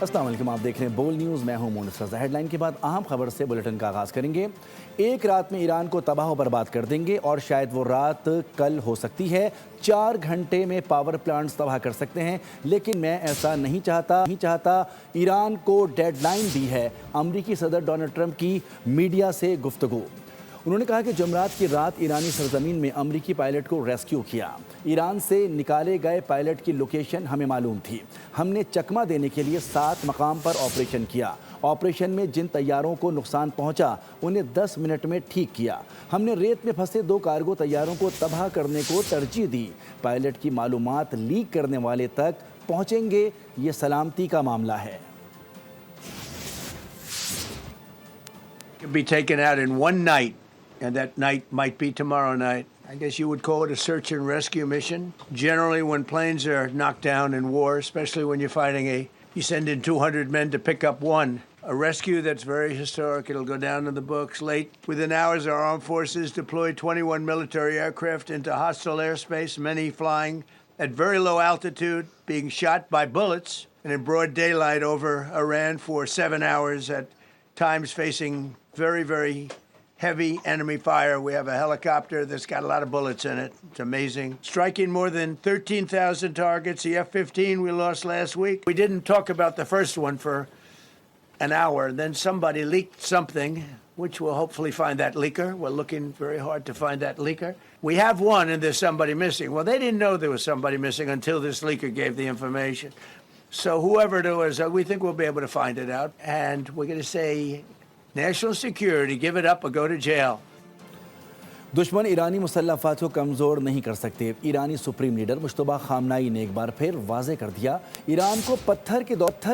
السلام علیکم، آپ دیکھ رہے ہیں بول نیوز، میں ہوں مونس رضا۔ ہیڈ لائن کے بعد اہم خبر سے بلیٹن کا آغاز کریں گے۔ ایک رات میں ایران کو تباہ و برباد کر دیں گے اور شاید وہ رات کل ہو سکتی ہے۔ 4 گھنٹے میں پاور پلانٹس تباہ کر سکتے ہیں، لیکن میں ایسا نہیں چاہتا۔ ایران کو ڈیڈ لائن دی ہے۔ امریکی صدر ڈونلڈ ٹرمپ کی میڈیا سے گفتگو۔ انہوں نے کہا کہ جمعرات کی رات ایرانی سرزمین میں امریکی پائلٹ کو ریسکیو کیا۔ ایران سے نکالے گئے پائلٹ کی لوکیشن ہمیں معلوم تھی۔ ہم نے چکمہ دینے کے لیے 7 مقام پر آپریشن کیا۔ آپریشن میں جن طیاروں کو نقصان پہنچا انہیں 10 منٹ میں ٹھیک کیا۔ ہم نے ریت میں پھنسے 2 کارگو طیاروں کو تباہ کرنے کو ترجیح دی۔ پائلٹ کی معلومات لیک کرنے والے تک پہنچیں گے، یہ سلامتی کا معاملہ ہے۔ Be taken out in one night, and that night might be tomorrow night. I guess you would call it a search and rescue mission. Generally, when planes are knocked down in war, especially when you're fighting you send in 200 men to pick up one. A rescue that's very historic. It'll go down in the books. Within hours, our armed forces deployed 21 military aircraft into hostile airspace, many flying at very low altitude, being shot by bullets, and in broad daylight over Iran for 7 hours, at times facing very, very heavy enemy fire. We have a helicopter that's got a lot of bullets in it. It's amazing. Striking more than 13,000 targets. The F-15 we lost last week. We didn't talk about the first one for an hour. Then somebody leaked something, which we'll hopefully find that leaker. We're looking very hard to find that leaker. We have one and there's somebody missing. Well, they didn't know there was somebody missing until this leaker gave the information. So whoever it was, we think we'll be able to find it out. And we're going to say, national security, give it up or go to jail. دشمن ایرانی مسلح افواج کو کمزور نہیں کر سکتے۔ ایرانی سپریم لیڈر مجتبیٰ خامنائی نے ایک بار پھر واضح کر دیا، ایران کو پتھر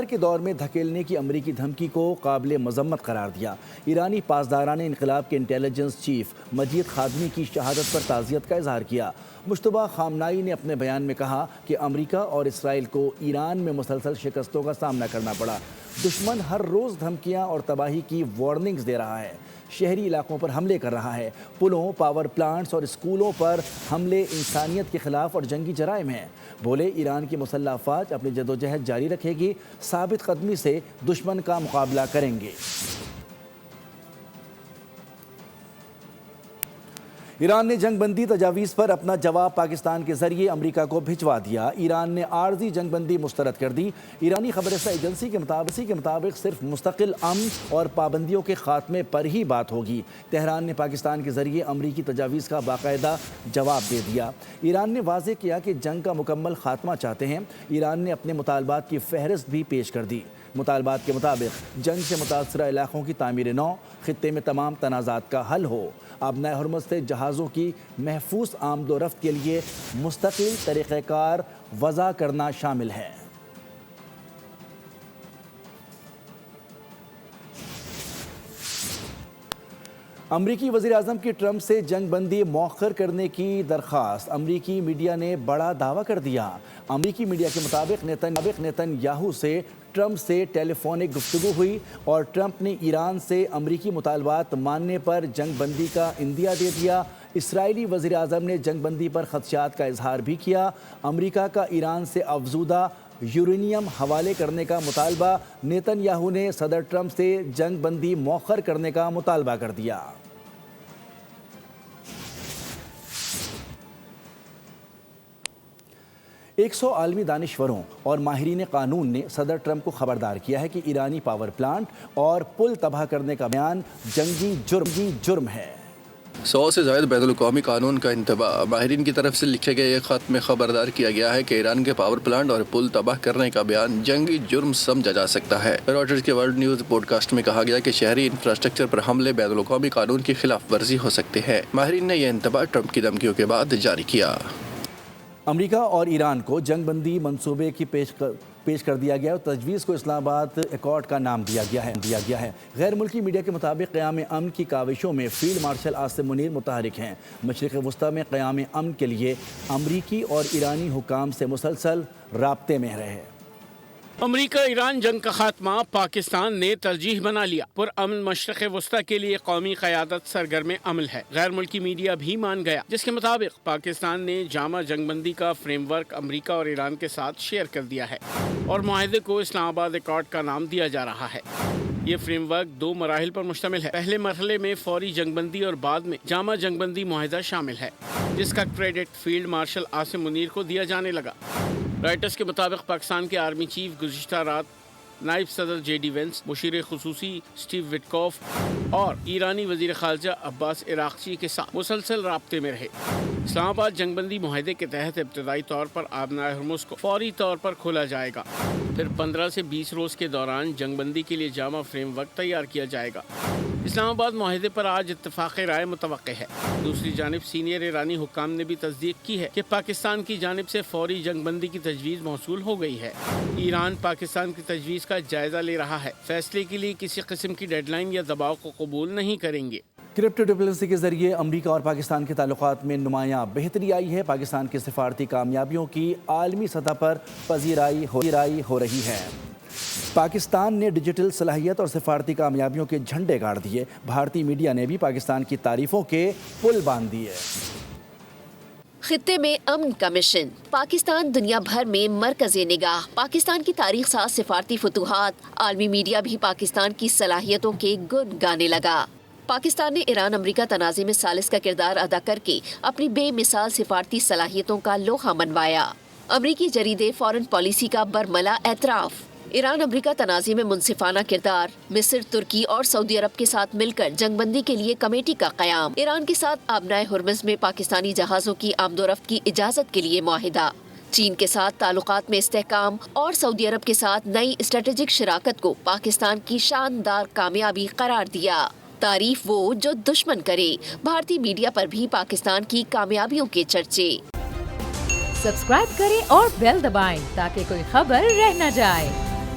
کے دور میں دھکیلنے کی امریکی دھمکی کو قابل مذمت قرار دیا۔ ایرانی پاسداران انقلاب کے انٹیلیجنس چیف مجید خادمی کی شہادت پر تعزیت کا اظہار کیا۔ مجتبیٰ خامنائی نے اپنے بیان میں کہا کہ امریکہ اور اسرائیل کو ایران میں مسلسل شکستوں کا سامنا کرنا پڑا۔ دشمن ہر روز دھمکیاں اور تباہی کی وارننگز دے رہا ہے، شہری علاقوں پر حملے کر رہا ہے، پلوں، پاور پلانٹس اور اسکولوں پر حملے انسانیت کے خلاف اور جنگی جرائم ہیں۔ بولے ایران کی مسلح افواج اپنی جدوجہد جاری رکھے گی، ثابت قدمی سے دشمن کا مقابلہ کریں گے۔ ایران نے جنگ بندی تجاویز پر اپنا جواب پاکستان کے ذریعے امریکہ کو بھجوا دیا۔ ایران نے عارضی جنگ بندی مسترد کر دی۔ ایرانی خبر رساں ایجنسی کے مطابق صرف مستقل امن اور پابندیوں کے خاتمے پر ہی بات ہوگی۔ تہران نے پاکستان کے ذریعے امریکی تجاویز کا باقاعدہ جواب دے دیا۔ ایران نے واضح کیا کہ جنگ کا مکمل خاتمہ چاہتے ہیں۔ ایران نے اپنے مطالبات کی فہرست بھی پیش کر دی۔ مطالبات کے مطابق جنگ سے متاثرہ علاقوں کی تعمیر نو، خطے میں تمام تنازعات کا حل ہو، آبنائے ہرمز سے جہازوں کی محفوظ آمد و رفت کے لیے مستقل طریقہ کار وضع کرنا شامل ہے۔ امریکی وزیر اعظم کی ٹرمپ سے جنگ بندی مؤخر کرنے کی درخواست۔ امریکی میڈیا نے بڑا دعویٰ کر دیا۔ امریکی میڈیا کے مطابق نیتن یاہو سے ٹرمپ سے ٹیلی فونک گفتگو ہوئی اور ٹرمپ نے ایران سے امریکی مطالبات ماننے پر جنگ بندی کا عندیہ دے دیا۔ اسرائیلی وزیر اعظم نے جنگ بندی پر خدشات کا اظہار بھی کیا۔ امریکہ کا ایران سے افزودہ یورینیم حوالے کرنے کا مطالبہ۔ نیتن یاہو نے صدر ٹرمپ سے جنگ بندی مؤخر کرنے کا مطالبہ کر دیا۔ 100 عالمی دانشوروں اور ماہرین قانون نے صدر ٹرمپ کو خبردار کیا ہے کہ ایرانی پاور پلانٹ اور پل تباہ کرنے کا بیان جنگی جرم ہے۔ 100 سے زائد بین الاقوامی قانون کا انتباہ۔ ماہرین کی طرف سے لکھے گئے ایک خط میں خبردار کیا گیا ہے کہ ایران کے پاور پلانٹ اور پل تباہ کرنے کا بیان جنگی جرم سمجھا جا سکتا ہے۔ راٹرز کے ورلڈ نیوز پوڈ کاسٹ میں کہا گیا کہ شہری انفراسٹرکچر پر حملے بین الاقوامی قانون کی خلاف ورزی ہو سکتے ہیں۔ ماہرین نے یہ انتباہ ٹرمپ کی دھمکیوں کے بعد جاری کیا۔ امریکہ اور ایران کو جنگ بندی منصوبے کی پیش کر دیا گیا اور تجویز کو اسلام آباد ایکارڈ کا نام دیا گیا ہے۔ غیر ملکی میڈیا کے مطابق قیام امن کی کاوشوں میں فیلڈ مارشل عاصم منیر متحرک ہیں۔ مشرق وسطیٰ میں قیام امن کے لیے امریکی اور ایرانی حکام سے مسلسل رابطے میں رہے۔ امریکہ ایران جنگ کا خاتمہ پاکستان نے ترجیح بنا لیا۔ پرامن مشرق وسطی کے لیے قومی قیادت سرگرم عمل ہے۔ غیر ملکی میڈیا بھی مان گیا، جس کے مطابق پاکستان نے جامع جنگ بندی کا فریم ورک امریکہ اور ایران کے ساتھ شیئر کر دیا ہے اور معاہدے کو اسلام آباد ایکارڈ کا نام دیا جا رہا ہے۔ یہ فریم ورک 2 مراحل پر مشتمل ہے۔ پہلے مرحلے میں فوری جنگ بندی اور بعد میں جامع جنگ بندی معاہدہ شامل ہے، جس کا credit field marshal Asim Munir کو دیا جانے لگا۔ رائٹرز کے مطابق پاکستان کے آرمی چیف گزشتہ رات نائب صدر جے ڈی وینس، مشیر خصوصی سٹیو وٹکوف اور ایرانی وزیر خارجہ عباس عراقچی کے ساتھ مسلسل رابطے میں رہے۔ اسلام آباد جنگ بندی معاہدے کے تحت ابتدائی طور پر آبنائے ہرمز کو فوری طور پر کھولا جائے گا، پھر 15 سے 20 روز کے دوران جنگ بندی کے لیے جامع فریم ورک تیار کیا جائے گا۔ اسلام آباد معاہدے پر آج اتفاق رائے متوقع ہے۔ دوسری جانب سینئر ایرانی حکام نے بھی تصدیق کی ہے کہ پاکستان کی جانب سے فوری جنگ بندی کی تجویز موصول ہو گئی ہے۔ ایران پاکستان کی تجویز کا جائزہ لے رہا ہے، فیصلے کے لیے کسی قسم کی ڈیڈ لائن یا دباؤ کو قبول نہیں کریں گے۔ کرپٹو ڈپلومیسی کے ذریعے امریکہ اور پاکستان کے تعلقات میں نمایاں بہتری آئی ہے۔ پاکستان کی سفارتی کامیابیوں کی عالمی سطح پر پذیرائی ہو رہی ہے۔ پاکستان نے ڈیجیٹل صلاحیت اور سفارتی کامیابیوں کے جھنڈے گاڑ دیے۔ بھارتی میڈیا نے بھی پاکستان کی تعریفوں کے پل باندھ دیے۔ خطے میں امن کا مشن، پاکستان دنیا بھر میں مرکز نگاہ، پاکستان کی تاریخ ساز سفارتی فتوحات، عالمی میڈیا بھی پاکستان کی صلاحیتوں کے گن گانے لگا۔ پاکستان نے ایران امریکہ تنازع میں ثالث کا کردار ادا کر کے اپنی بے مثال سفارتی صلاحیتوں کا لوہا منوایا۔ امریکی جریدے فارن پالیسی کا برملا اعتراف، ایران امریکہ تنازع میں منصفانہ کردار، مصر، ترکی اور سعودی عرب کے ساتھ مل کر جنگ بندی کے لیے کمیٹی کا قیام، ایران کے ساتھ آبنائے ہرمز میں پاکستانی جہازوں کی آمد و رفت کی اجازت کے لیے معاہدہ، چین کے ساتھ تعلقات میں استحکام اور سعودی عرب کے ساتھ نئی اسٹریٹجک شراکت کو پاکستان کی شاندار کامیابی قرار دیا۔ تعریف وہ جو دشمن کرے، بھارتی میڈیا پر بھی پاکستان کی کامیابیوں کے چرچے۔ سبسکرائب کریں اور بیل دبائیں تاکہ کوئی خبر رہ نہ جائے۔